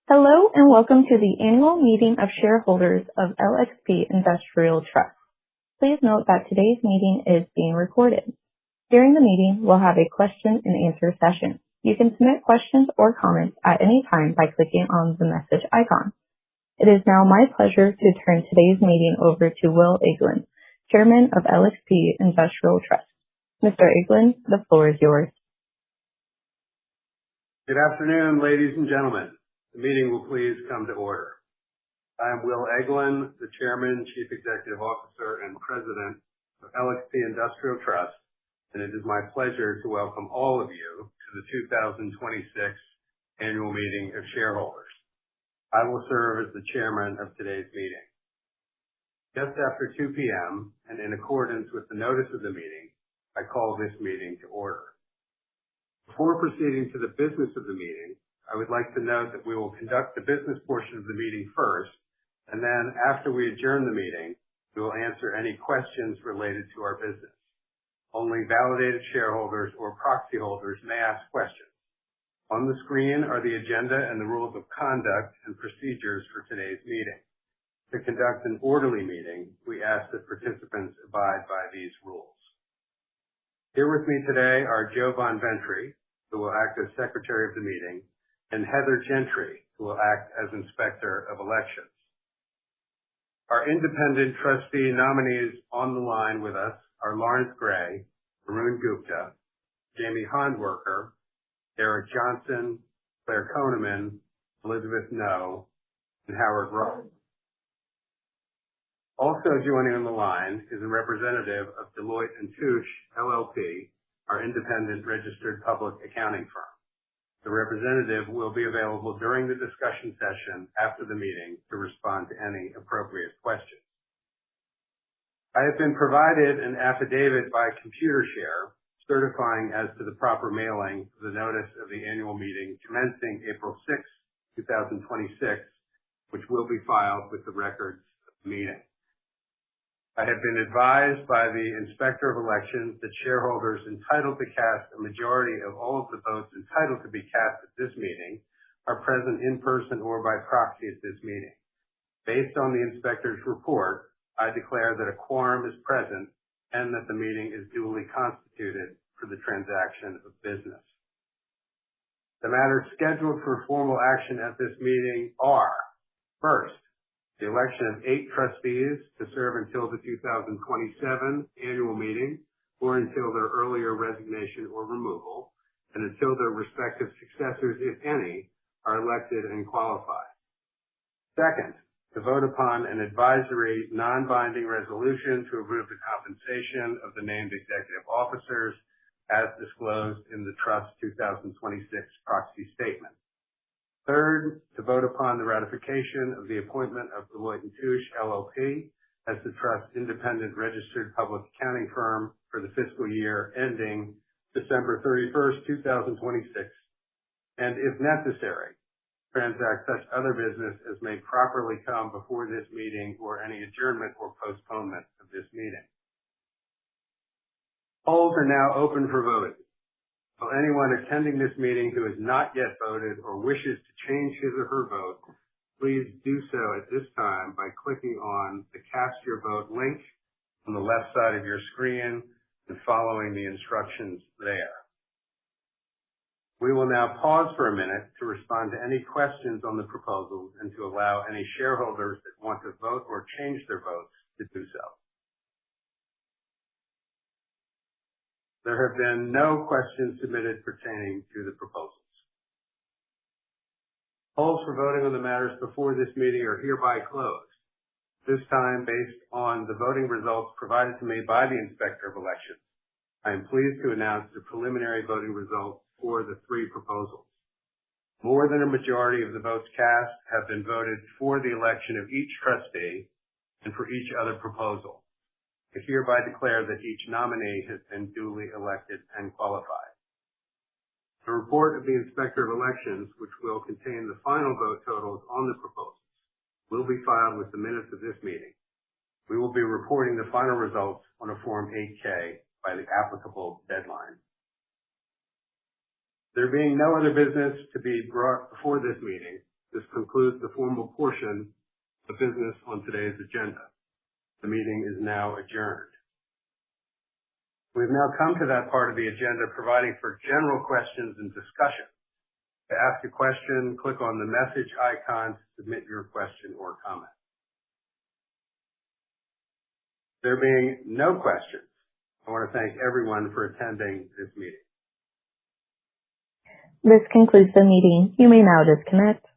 Hello and welcome to the Annual Meeting of Shareholders of LXP Industrial Trust. Please note that today's meeting is being recorded. During the meeting, we'll have a question and answer session. You can submit questions or comments at any time by clicking on the message icon. It is now my pleasure to turn today's meeting over to Will Eglin, Chairman of LXP Industrial Trust. Mr. Eglin, the floor is yours. Good afternoon, ladies and gentlemen. The meeting will please come to order. I am Will Eglin, the Chairman, Chief Executive Officer, and President of LXP Industrial Trust, and it is my pleasure to welcome all of you to the 2026 Annual Meeting of Shareholders. I will serve as the Chairman of today's meeting. Just after 2 p.m., and in accordance with the notice of the meeting, I call this meeting to order. Before proceeding to the business of the meeting, I would like to note that we will conduct the business portion of the meeting first, and then after we adjourn the meeting, we will answer any questions related to our business. Only validated shareholders or proxy holders may ask questions. On the screen are the agenda and the rules of conduct and procedures for today's meeting. To conduct an orderly meeting, we ask that participants abide by these rules. Here with me today are Joe Von Ventry, who will act as Secretary of the meeting, and Heather Gentry, who will act as Inspector of Elections. Our independent trustee nominees on the line with us are Lawrence Gray, Arun Gupta, Jamie Handwerker, Eric Johnson, Claire Koneman, Elizabeth No, and Howard Ross. Also joining on the line is a representative of Deloitte & Touche, LLP, our independent registered public accounting firm. The representative will be available during the discussion session after the meeting to respond to any appropriate questions. I have been provided an affidavit by Computershare certifying as to the proper mailing of the notice of the annual meeting commencing April 6, 2026, which will be filed with the records of the meeting. I have been advised by the Inspector of Elections that shareholders entitled to cast a majority of all of the votes entitled to be cast at this meeting are present in person or by proxy at this meeting. Based on the Inspector's report, I declare that a quorum is present and that the meeting is duly constituted for the transaction of business. The matters scheduled for formal action at this meeting are, first, the election of 8 trustees to serve until the 2027 annual meeting or until their earlier resignation or removal, and until their respective successors, if any, are elected and qualified. Second, to vote upon an advisory, non-binding resolution to approve the compensation of the named executive officers as disclosed in the Trust 2026 proxy statement. Third, to vote upon the ratification of the appointment of Deloitte & Touche, LLP, as the Trust's independent registered public accounting firm for the fiscal year ending December 31st, 2026, and if necessary, transact such other business as may properly come before this meeting or any adjournment or postponement of this meeting. Polls are now open for voting. Will anyone attending this meeting who has not yet voted or wishes to change his or her vote, please do so at this time by clicking on the Cast Your Vote link on the left side of your screen and following the instructions there. We will now pause for a minute to respond to any questions on the proposals and to allow any shareholders that want to vote or change their votes to do so. There have been no questions submitted pertaining to the proposals. Polls for voting on the matters before this meeting are hereby closed. This time, based on the voting results provided to me by the Inspector of Elections, I am pleased to announce the preliminary voting results for the 3 proposals. More than a majority of the votes cast have been voted for the election of each trustee and for each other proposal. I hereby declare that each nominee has been duly elected and qualified. The report of the Inspector of Elections, which will contain the final vote totals on the proposals, will be filed with the minutes of this meeting. We will be reporting the final results on a Form 8-K by the applicable deadline. There being no other business to be brought before this meeting, this concludes concludes the formal portion of business on today's agenda. The meeting is now adjourned. We've now come to that part of the agenda providing for general questions and discussion. To ask a question, click on the message icon to submit your question or comment. There being no questions, I want to thank everyone for attending this meeting. This concludes the meeting. You may now disconnect.